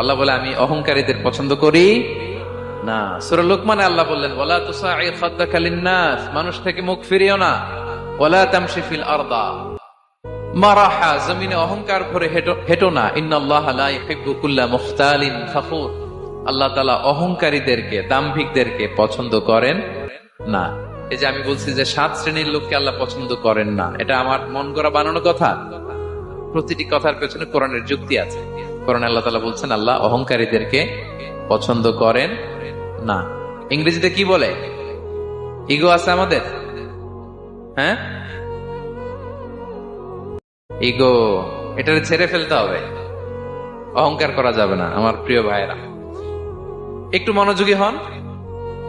আল্লাহ বলে আমি অহংকারীদের পছন্দ করি না। সূরা লুকমানে আল্লাহ বললেন ওয়ালা তুসাইর খাদ্দাকা লিন্নাস, মানুষ থেকে মুখ ফিরিও না। ওয়ালা তামশি ফিল আরদা মারাহা, জমিনে অহংকার ভরে হেঁটো না। ইন্নাল্লাহা লা ইউহিব্বু কুল্লা মুখতালিন ফখুর, আল্লাহ তাআলা অহংকারীদেরকে, দাম্ভিকদেরকে পছন্দ করেন না। এই যে আমি বলছি যে 7 শ্রেণীর লোককে আল্লাহ পছন্দ করেন না, এটা আমার মন গড়া বানানো কথা? প্রতিটি কথার পেছনে কোরআনের যুক্তি আছে। কোরআনে আল্লাহ তাআলা বলছেন আল্লাহ অহংকারীদেরকে পছন্দ করেন না। ইংরেজিতে কি বলে? ইগো আছে আমাদের, হ্যাঁ, ইগো, এটারে ছেড়ে ফেলতে হবে, অহংকার করা যাবে না। আমার প্রিয় ভাইয়েরা, একটু মনোযোগী হন।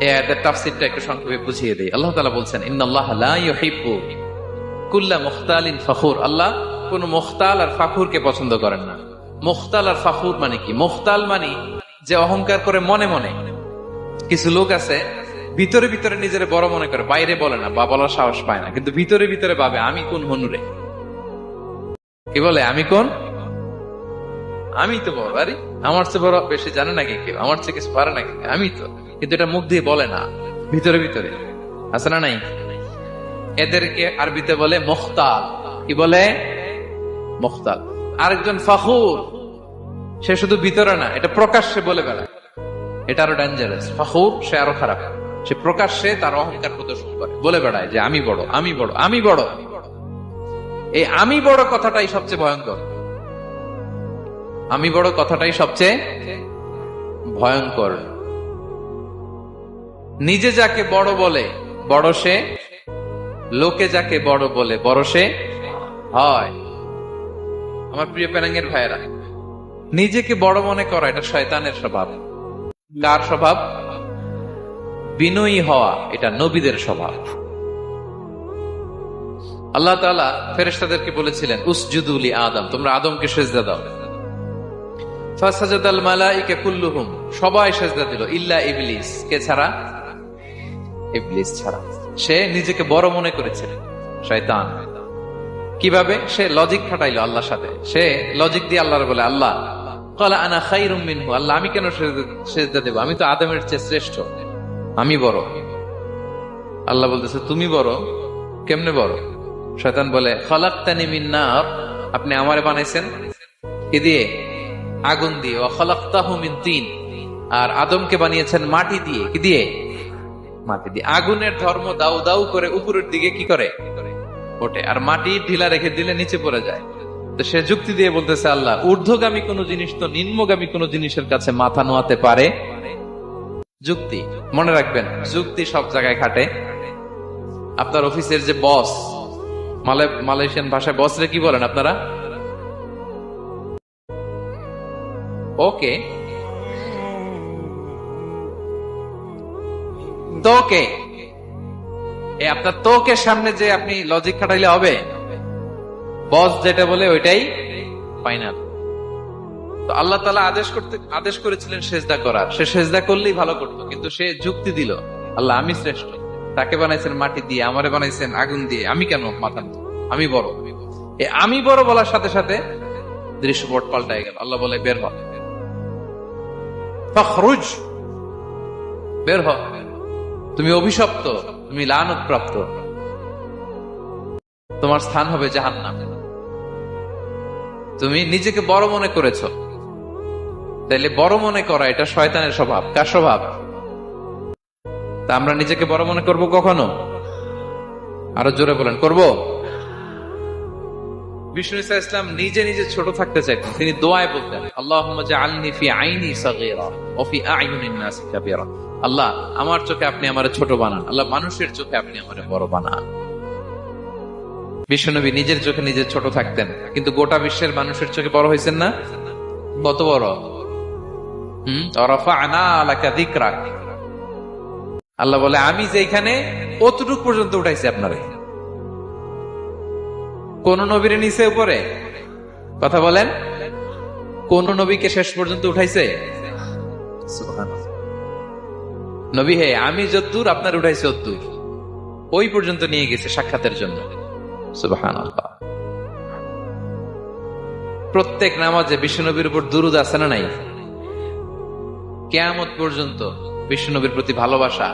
এই আয়াতের তাফসীরটা একটু সংক্ষেপে বুঝিয়ে দেই। আল্লাহ তাআলা বলছেন ইন্নাল্লাহা লা ইউহিব্বু কুল্লা মুখতালিন ফখুর, আল্লাহ কোন মুখতাল আর ফাখুরকে পছন্দ করেন না। মুখতাল আর ফাখুর মানে কি? মুখতাল মানে যে অহংকার করে মনে মনে। কিছু লোক আছে ভিতরে ভিতরে নিজের বড় মনে করে, বাইরে বলে না বা বলার সাহস পায় না, কিন্তু ভিতরে ভিতরে ভাবে আমি কোন হনুরে, কি বলে আমি কোন, আমি তো বড়, আরে আমার চেয়ে বড় বেশি জানে নাকি কেউ, আমার চেয়ে কিছু পারে নাকি, আমি তো, কিন্তু এটা মুখ দিয়ে বলে না, ভিতরে ভিতরে আছে না নাই? এদেরকে আরবিতে বলে মুখতাল। কি বলে? মুখতাল। আরেকজন ফখুর, সে শুধু ভিতরে না, এটা প্রকাশ্যে বলে বেড়ায়, এটা আরো ডেঞ্জারাস। ফখুর সে আরো খারাপ, সে প্রকাশ্যে তার অহংকার প্রদর্শন করে, বলে বেড়ায় যে আমি বড়, আমি বড়, আমি বড়। এই আমি বড় কথাটাই সবচেয়ে ভয়ঙ্কর। আমি বড় কথাটাই সবচেয়ে ভয়ঙ্কর। নিজে যাকে বড় বলে বড় সে, লোকে যাকে বড় বলে বড় সে হয়। আমার প্রিয় পেনাঙ্গের ভাইয়েরা, নিজেকে বড় মনে করা এটা শয়তানের স্বভাব। কার স্বভাব? বিনয়ী হওয়া এটা নবীদের স্বভাব। আল্লাহ তাআলা ফেরেশতাদেরকে বলেছিলেন উসজুদু লি আদম, তোমরা আদমকে সিজদা দাও। ফাসাজাদাল মালায়েকা কুল্লুহুম, সবাই সিজদা দিল ইল্লা ইবলিস, কে ছাড়া? ইবলিস ছাড়া। সে নিজেকে বড় মনে করেছিল, শয়তান। কিভাবে? সে লজিক খাটাইলো আল্লাহর সাথে। সে লজিক দিয়ে আল্লাহর বলে আল্লাহ ক্বালা আনা খায়রুম মিনহু, আল্লাহ আমি কেন সিজদা দেব, আমি তো আদমের চেয়ে শ্রেষ্ঠ, আমি বড়। আল্লাহ বলতেছে তুমি বড়, কেমনে বড়? শয়তান বলে খালাকতানি মিন নার, আপনি আমারে বানাইছেন কি দিয়ে? আগুন দিয়ে। ওয়া খালাকতাহু মিন তিন, আর আদমকে বানিয়েছেন মাটি দিয়ে। কি দিয়ে? মাটি দিয়ে। আগুনের ধর্ম দাউ দাউ করে উপরের দিকে কি করে? ওঠে, আর মাটি ঢিলা রেখে দিলে নিচে পড়ে যায়। তো সে যুক্তি দিয়ে বলতেছে আল্লাহ ঊর্ধ্বগামী কোন জিনিস তো নিম্নগামী কোন জিনিসের কাছে মাথা নোয়াতে পারে? যুক্তি, মনে রাখবেন, যুক্তি সব জায়গায় খাটে। আপনার অফিসের যে বস, মালয়েশিয়ান ভাষায় বস রে কি বলেন আপনারা? ওকে, তোকে। আপনার তোকে সামনে যে আপনি লজিক খাটাইলে হবে? বস যেটা বলে ওইটাই ফাইনাল। তো আল্লাহ তাআলা আদেশ করেছিলেন সেজদা করার, সে সেজদা করলেই ভালো করতো, কিন্তু সে যুক্তি দিল আল্লাহ আমি শ্রেষ্ঠ, তাকে বানাইছেন মাটি দিয়ে, আমারে বানাইছেন আগুন দিয়ে, আমি কেন মাথা নত, আমি বড়। আমি বড় বলার সাথে সাথে দৃশ্যপট পাল্টাই গেল। আল্লাহ বলে বের হ, ফখরুজ, বের হ, তুমি অভিশপ্ত, তুমি লানত প্রাপ্ত, তোমার স্থান হবে জাহান্নাম। তুমি নিজেকে বড় মনে করেছ, তাইলে বড় মনে করা এটা শয়তানের স্বভাব। কার স্বভাব? তা আমরা নিজেকে বড় মনে করব কখনো? আরো জোরে বলেন, করব? বিষ্ণু ঈসা ইসলাম নিজে নিজে ছোট থাকতে চাইতেন। তিনি দোয়ায় বলতেন আল্লাহুম্মা জাআলনি ফি আইনি সাগীরা ওয়া ফি আ'ইউনিন নাসি কাবীরা, আল্লাহ আমার চোখে আপনি আমারে ছোট বানান, আল্লাহ মানুষের চোখে আপনি আমারে বড় বানান। বিশ্বনবী নিজের চোখে নিজে ছোট থাকতেন, কিন্তু গোটা বিশ্বের মানুষের চোখে বড় হয়েছেন না? কত বড়! রাফা'না লাকা যিকরাক, আল্লাহ বলে আমি যেখানে অতটুক পর্যন্ত উঠাইছি আপনারে। কোন নবীর নিচে উপরে? কথা বলেন, কোন নবীকে শেষ পর্যন্ত উঠাইছে? সুবহানাল্লাহ। নবী হে আমি যদ্দূর আপনার উঠাইছে অদ্দূর, ওই পর্যন্ত নিয়ে গেছে সাক্ষাতের জন্য। সুবহানাল্লাহ। প্রত্যেক নামাজে বিশ্বনবীর উপর দুরূদ আছে না নাই? কিয়ামত পর্যন্ত বিশ্বনবীর প্রতি ভালোবাসা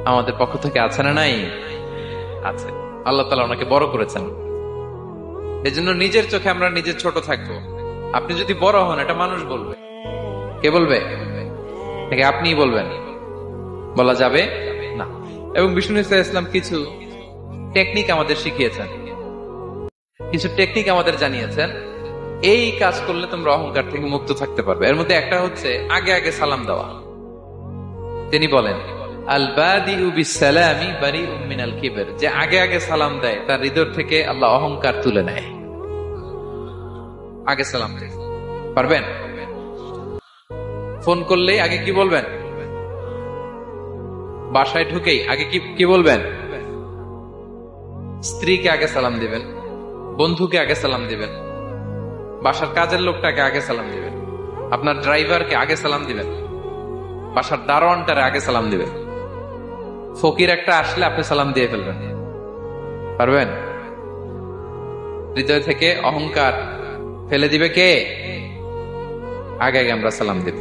আমাদের পক্ষ থেকে আছে না নাই? আছে। আল্লাহ তাআলা ওনাকে বড় করেছেন। এজন্য নিজের চোখে আমরা নিজের ছোট থাকবো। আপনি যদি বড় হন, এটা মানুষ বলবে। কে বলবে? নাকি আপনিই বলবেন? বলা যাবে না। এবং বিষ্ণু ইসলাম কিছু টেকনিক আমাদের শিখিয়েছেন, কিছু টেকনিক আমাদের জানিয়েছেন। এই কাজ করলে তোমরা অহংকার থেকে মুক্ত থাকতে পারবে। এর মধ্যে একটা হচ্ছে আগে আগে সালাম দেওয়া। তিনি বলেন, আল বাদিউ বিসসালামি বারিউম মিনাল কিবর, যে আগে আগে সালাম দেয় তার হৃদয় থেকে আল্লাহ অহংকার তুলে নেয়। আগে সালাম দেয় পারবেন? ফোন করলেই আগে কি বলবেন? বাসায় ঢুকেই আগে কি বলবেন? স্ত্রীকে আগে সালাম দিবেন, বন্ধুকে আগে সালাম দিবেন, বাসার কাজের লোকটাকে আগে সালাম দিবেন, আপনার ড্রাইভারকে আগে সালাম দিবেন, বাসার দারোয়ানটারে আগে সালাম দিবেন। ফকির একটা আসলে আপনি সালাম দিয়ে ফেলবেন। পারবেন? হৃদয় থেকে অহংকার ফেলে দিবে কে? আগে আগে আমরা সালাম দেব।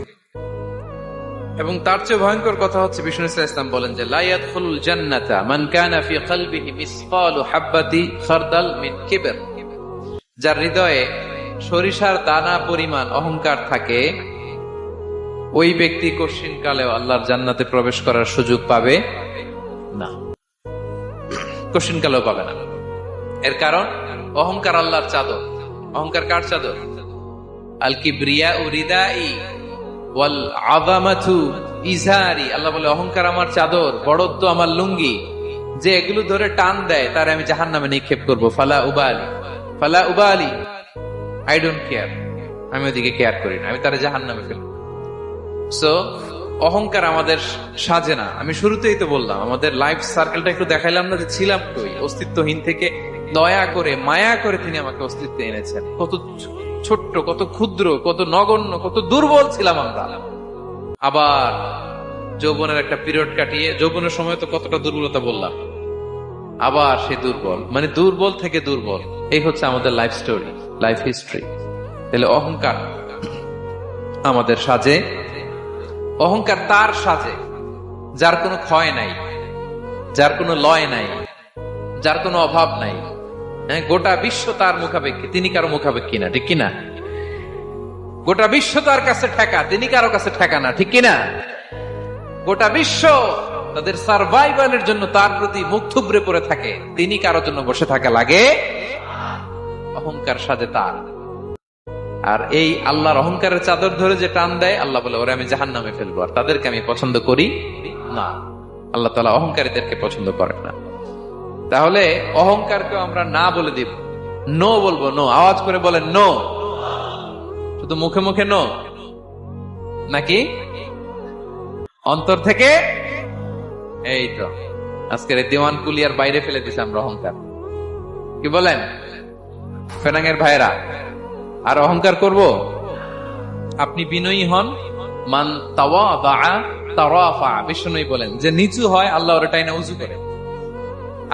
এবং তার চেয়ে ভয়ঙ্কর কথা হচ্ছে বিষ্ণু ইসলাম বলেন যে লা ইয়াদখুলুল জান্নাতা মান কানা ফি কলবিহি মিসকালু হাববাতি খারদাল মিন কিবর, যার হৃদয়ে সরিষার দানা পরিমাণ অহংকার থাকে, ওই ব্যক্তি কঠিন কালেও আল্লাহর জান্নাতে প্রবেশ করার সুযোগ পাবে না। কঠিন কালেও পাবে না। এর কারণ অহংকার আল্লাহর চাদর। অহংকার কার চাদর? আল কিবরিয়া রিদাই ওয়াল আযামাতু ইজারি। আল্লাহ বলে অহংকার আমার চাদর, বড়ত্ব আমার লুঙ্গি। যে এগুলো ধরে টান দেয় তার আমি জাহান্নামে নিক্ষেপ করব। ফালা উবালি, আই ডোন্ট কেয়ার। আমি ওদিকে কেয়ার করি না, আমি তারা জাহান্নামে ফেলব। সো অহংকার আমাদের সাজে না। আমি শুরুতেই তো বললাম, আমাদের লাইফ সার্কেলটা একটু দেখাইলাম না যে ছিলাম কই। অস্তিত্বহীন থেকে দয়া করে মায়া করে তিনি আমাকে অস্তিত্বে এনেছেন। কত ছোট্ট, কত ক্ষুদ্র, কত নগণ্য, কত দুর্বল ছিলাম আমরা। আবার যৌবনের একটা পিরিয়ড কাটিয়ে, যৌবনের সময় তো কতটা দুর্বলতা বললাম, আবার সে দুর্বল, মানে দুর্বল থেকে দুর্বল। এই হচ্ছে আমাদের লাইফ স্টোরি, লাইফ হিস্ট্রি। তাহলে অহংকার আমাদের সাজে। অহংকার তার সাজে যার কোনো ক্ষয় নাই, যার কোনো লয় নাই, যার কোনো অভাব নাই। হ্যাঁ, গোটা বিশ্ব তার মুখাপেক্ষী, তিনি কারো মুখাপেক্ষী না, ঠিক কিনা? গোটা বিশ্ব তার কাছে ঠেকা, তিনি কারো কাছে ঠেকা না, ঠিক কিনা? গোটা বিশ্ব তাদের সার্ভাইভালের জন্য তার প্রতি মুখ থুবড়ে পড়ে থাকে, তিনি কারোর জন্য বসে থাকা লাগে। অহংকার সাজে তার। আর এই আল্লাহর অহংকারের চাদর ধরে যে টান দেয়, আল্লাহ বলে ওরা আমি জাহান্নামে ফেলবো, আর তাদেরকে আমি পছন্দ করি না। আল্লাহ তাআলা অহংকারীদেরকে পছন্দ করেন না। তাহলে অহংকারকে আমরা না বলে দিব, নো বলবো, নো। আওয়াজ করে বলেন নো। শুধু মুখে মুখে নো নাকি অন্তর থেকে? এই তো আজকের দিওয়ান কুলিয়ার বাইরে ফেলে দিছে আমরা অহংকার। কি বলেন ফেনাঙের ভাইরা? আর অহংকার করব? আপনি বিনয়ী হন। মান তাওয়াদা তারাফা, বিষ্ণু বলেন যে নিচু হয় আল্লাহ ওর টাইনা উঁচু করে।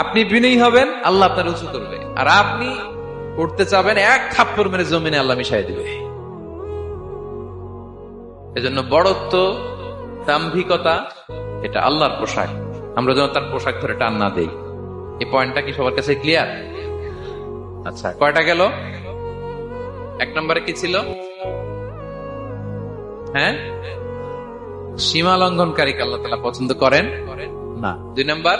আপনি বিনয়ী হবেন, আল্লাহ আপনার উঁচু করবে। আর আপনি উঠতে চাবেন, এক থাপ্পড় মেরে জমিনে আল্লাহ মিশাই দিবে। এজন্য বড়ত্ব, দাম্ভিকতা এটা আল্লাহর পোশাক। আমরা যেন তার পোশাক ধরে টান না দেই। এই পয়েন্টটা কি সবার কাছে ক্লিয়ার? আচ্ছা, কয়টা গেল? এক নম্বরে কি ছিল? হ্যাঁ, সীমা লঙ্ঘনকারীকে আল্লাহ তাআলা পছন্দ করেন না। 2 নাম্বার,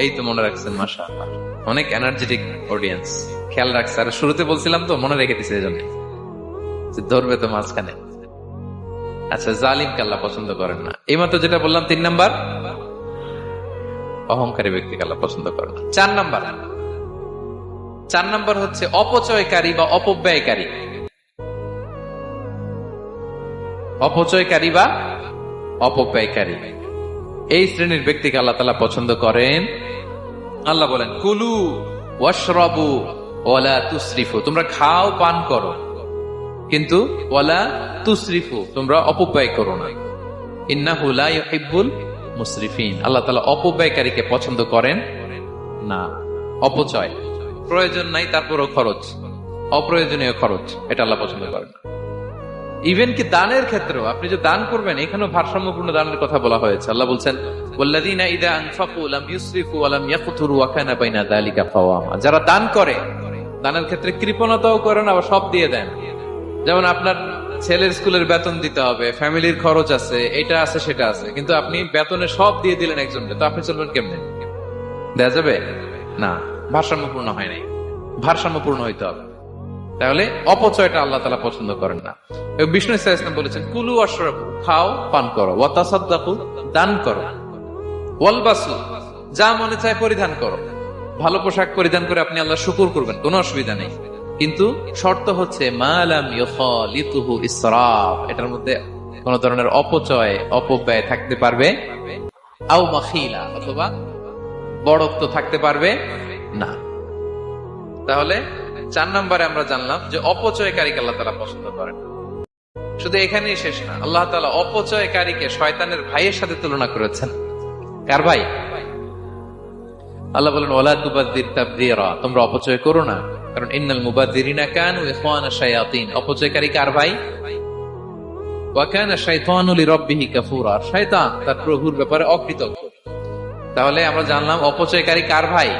এই তো মনে রাখছেন, মাশাআল্লাহ, অনেক এনার্জেটিক অডিয়েন্স, খেয়াল রাখছে। আর শুরুতে বলছিলাম তো, মনে রেখে দিছে, এজন্য ধরবে তো মাঝখানে। আচ্ছা, জালিমকে আল্লাহ পছন্দ করেন না। এইমাত্র যেটা বললাম 3 নাম্বার, অহংকারী ব্যক্তিকে আল্লাহ পছন্দ করেন না। 4 নাম্বার হচ্ছে অপচয়কারী বা অপব্যয়কারী। অপচয়কারী বা অপব্যয়কারী, এই শ্রেণীর ব্যক্তিকে আল্লাহ তাআলা পছন্দ করেন। আল্লাহ বলেন কুলু ওয়াশরাবু ওয়ালা তুসরিফু, তোমরা খাও পান করো, কিন্তু ওয়ালা তুসরিফু, তোমরা অপব্যয় করো না। ইন্নাহু লা ইউহিব্বুল মুসরিফিন, আল্লাহ তাআলা অপব্যয়কারীকে পছন্দ করেন না। অপচয়, প্রয়োজন নাই তারপরও খরচ, অপ্রয়োজনীয় খরচ, এটা আল্লাহ পছন্দ করেন না। ইভেন কি দানের ক্ষেত্রেও আপনি যে দান করবেন, এখানেও ভারসাম্যপূর্ণ দানের কথা বলা হয়েছে। আল্লাহ বলছেন ওয়াল্লাযীনা ইযা আনফাকু লাম ইউসরিফু ওয়া লাম ইয়াকতুরু ওয়া কানা বাইনা যালিকা কাওয়ামা। যারা দান করে, দানের ক্ষেত্রে কৃপণতাও করে না, আবার সব দিয়ে দেন। যেমন আপনার ছেলের স্কুলের বেতন দিতে হবে, ফ্যামিলির খরচ আছে, এটা আছে সেটা আছে, কিন্তু আপনি বেতনে সব দিয়ে দিলেন একজনকে, তো আপনি চলবেন কেমনে? দেয়া যাবে না, ভারসাম্যপূর্ণ হয় নাই। ভারসাম্যপূর্ণ হইতে হবে। তাহলে অপচয়টা আল্লাহ তাআলা পছন্দ করেন না। বিষ্ণু সাল্লাল্লাহু আলাইহি ওয়াসাল্লাম বলেছেন কুলু ওয়াশরাবু, খাও পান করো, ওয়া তাসাদ্দাকু, দান করো, ওয়ালবাসু, যা মনে চায় পরিধান করো। ভালো পোশাক পরিধান করে আপনি আল্লাহর শুকর করবেন, কোনো অসুবিধা নেই, কিন্তু শর্ত হচ্ছে মা লাম ইউখালিতুহু ইসরাফ, এটার মধ্যে কোন ধরনের অপচয় অপব্যয় থাকতে পারবে, আও মাখিলা, অথবা বড়ত্ব থাকতে পারবে না। তাহলে 4 নম্বরে আমরা জানলাম যে অপচয়কারীকে আল্লাহ তাআলা পছন্দ করেন। শুধু এখানেই শেষ না, আল্লাহ তাআলা অপচয়কারীকে শয়তানের ভাইয়ের সাথে তুলনা করেছেন। কার ভাই? আল্লাহ বলেন ওয়ালা তুবাযযির তাবযীরা, তোমরা অপচয় করো না, কারণ ইন্নাল মুবাযযিরিনা কানু ইখওয়ানা শায়াতিন। অপচয়কারী কার ভাই? ওয়া কানা শাইতানু লিরাব্বিহি কাফুরা, শয়তান তার প্রভুর ব্যাপারে অকৃতজ্ঞ। তাহলে আমরা জানলাম অপচয়কারী কার ভাই।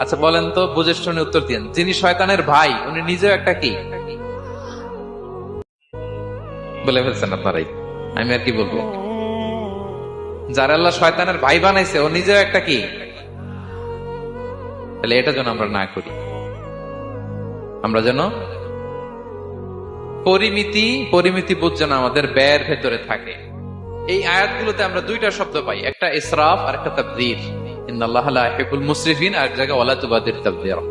আচ্ছা বলেন তো, বুঝে শুনে উত্তর দিন, যিনি শয়তানের ভাই উনি নিজেও একটা কি? বলে ফেলছেন আপনারাই, আমি আর কি বলবো। যারা আল্লাহ শয়তানের ভাই বানাইছে ও নিজেও একটা কি? তাহলে এটা যেন আমরা না করি। আমরা যেন পরিমিতি বোধ যেন আমাদের ব্যয়ের ভেতরে থাকে। এই আয়াতগুলোতে আমরা 2টা শব্দ পাই, একটা ইসরাফ আর একটা তাবযীর। ইন্নাল্লাহা লা ইউহিব্বুল মুসরিফিন, আর এক জায়গায় ওয়ালা তুবাযযির তাবযীরা।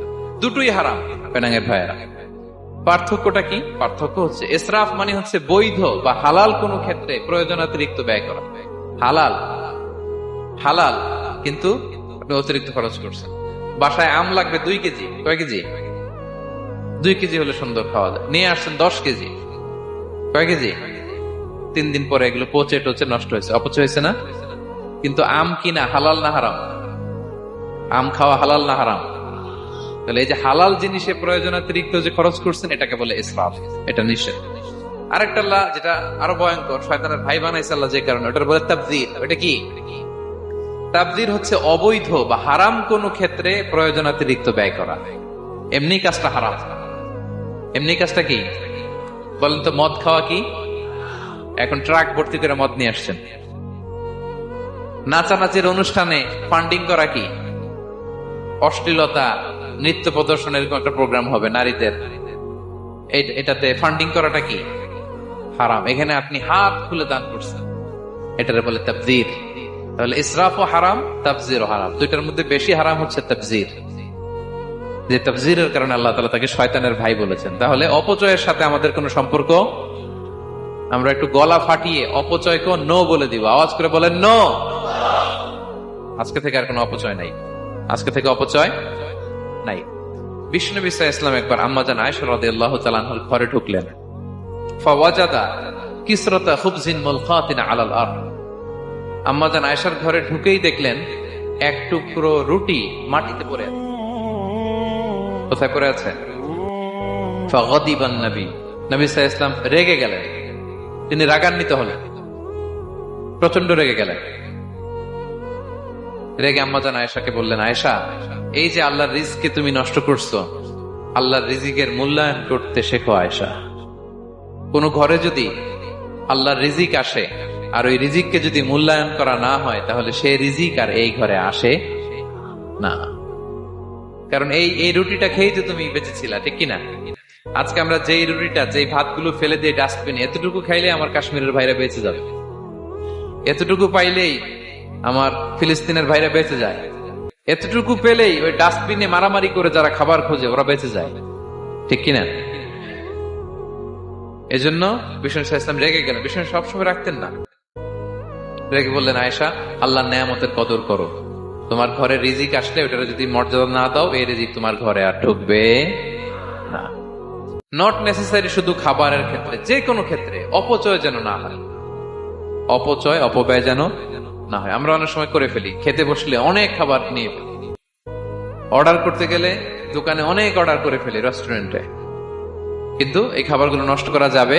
দুটোই হারাম পেনাঙ্গের ভাইয়েরা। পার্থক্যটা কি? পার্থক্য হচ্ছে ইসরাফ মানে হচ্ছে বৈধ বা হালাল কোন ক্ষেত্রে প্রয়োজনাতিরিক্ত ব্যয় করা। হালাল কিন্তু আপনি অতিরিক্ত খরচ করছেন। বাসায় আম লাগবে 2 কেজি, কয় কেজি? 2 কেজি হলে সুন্দর খাওয়া যায়। নিয়ে আসছেন 10 কেজি, কয় কেজি? 3 দিন পরে এগুলো পচে টচে নষ্ট হয়েছে, অপচয় হয়েছে না? কিন্তু আম কিনা হালাল না হারাম? আম খাওয়া হালাল না হারাম? তাহলে এই যে হালাল জিনিসে প্রয়োজনাতিরিক্ত যে খরচ করছেন এটাকে বলে ইসরাফ, এটা নিষেধ। আরেকটা আল্লাহ যেটা আরো ভয়ঙ্কর, শয়তানের ভাই বানাইছে আল্লাহ যে কারণে, ওটার বলে তাবযীর। ওটা কি? তাবযীর হচ্ছে অবৈধ বা হারাম কোন ক্ষেত্রে প্রয়োজনাতিরিক্ত ব্যয় করা। এমনি কাজটা হারাম। এমনি কাজটা কি বলেন তো? মদ খাওয়া কি? এখন ট্রাক ভর্তি করে মদ নিয়ে আসছেন। নাচানাচির অনুষ্ঠানে ফান্ডিং করা কি? অশ্লীলতা, নৃত্য প্রদর্শনের একটা প্রোগ্রাম হবে নারীদের, এটাতে ফান্ডিং করাটা কি? হারাম। এখানে আপনি হাত খুলে দান করছেন, এটারে বলে তাবযীর। তাহলে ইসরাফও হারাম, তাবযীরও হারাম। দুইটার মধ্যে বেশি হারাম হচ্ছে তাবযীর, যে তাবযীরের কারণে আল্লাহ তাআলা তাকে শয়তানের ভাই বলেছেন। তাহলে অপচয়ের সাথে আমাদের কোনো সম্পর্ক, আমরা একটু গলা ফাটিয়ে অপচয়কে নো বলে দিব। আওয়াজ করে বলেন নো। আজকে থেকে আর কোনো অপচয় নাই, আজকে থেকে অপচয় নাই। বিষ্ণুনবী সাল্লাল্লাহু আলাইহি ওয়াসাল্লাম একবার আম্মাজান আয়েশা রাদিয়াল্লাহু তাআলা আনহার ঘরে ঢুকলেন। ফাওয়াজাদা কিসরাতা খুবজিন মুলকাতিন আলাল আরদ। আম্মাজান আয়েশার ঘরে ঢুকেই দেখলেন এক টুকরো রুটি মাটিতে পড়ে আছে। কোথায় পড়ে আছে? ফাগাদিবান নবী সাল্লাল্লাহু আলাইহি ওয়াসাল্লাম রেগে গেলেন, তিনি রাগান্বিত হলেন, প্রচন্ড রেগে গেলেন। রেগে আম্মাজান আয়েশাকে বললেন, আয়েশা, এই যে আল্লাহর রিজকে তুমি নষ্ট করছো, আল্লাহর রিজিকের মূল্যায়ন করতে শেখো আয়েশা। কোন ঘরে যদি আল্লাহর রিজিক আসে আর ওই রিজিককে যদি মূল্যায়ন করা না হয়, তাহলে সেই রিজিক আর এই ঘরে আসে না। কারণ এই রুটিটা খেয়েই তো তুমি বেঁচেছিলা, ঠিক কিনা? আজকে আমরা যেই রুটিটা, যেই ভাতগুলো ফেলে দিয়ে ডাস্টবিনে, এতটুকু খাইলে আমার কাশ্মীরের ভাইরা বেঁচে যাবে, এতটুকু পাইলেই আমার ফিলিস্তিনের ভাইরা বেঁচে যায়, এতটুকু পেলেই ওই ডাস্টবিনে মারামারি করে যারা খাবার খোঁজে ওরা বেঁচে যায়, ঠিক কিনা? এজন্য বিষ্ণু সাল্লাল্লাহু আলাইহি ওয়াসাল্লাম রেগে গেলেন। বিষ্ণু সবসময় রাখতেন না, রেগে বললেন, আয়েশা, আল্লাহর নেয়ামতের কদর করো। তোমার ঘরে রিজিক আসলে ওটার যদি মর্যাদা না দাও, এই রিজিক তোমার ঘরে আর ঢুকবে না। নট নেসেসারি শুধু খাবারের ক্ষেত্রে, যে কোনো ক্ষেত্রে অপচয় যেন না হয়, অপচয় অপব্যয় যেন না হয়। আমরা অনেক সময় করে ফেলি, খেতে বসলে অনেক খাবার নিয়ে ফেলি, অর্ডার করতে গেলে দোকানে অনেক অর্ডার করে ফেলি, রেস্টুরেন্টে কিন্তু এই খাবারগুলো নষ্ট করা যাবে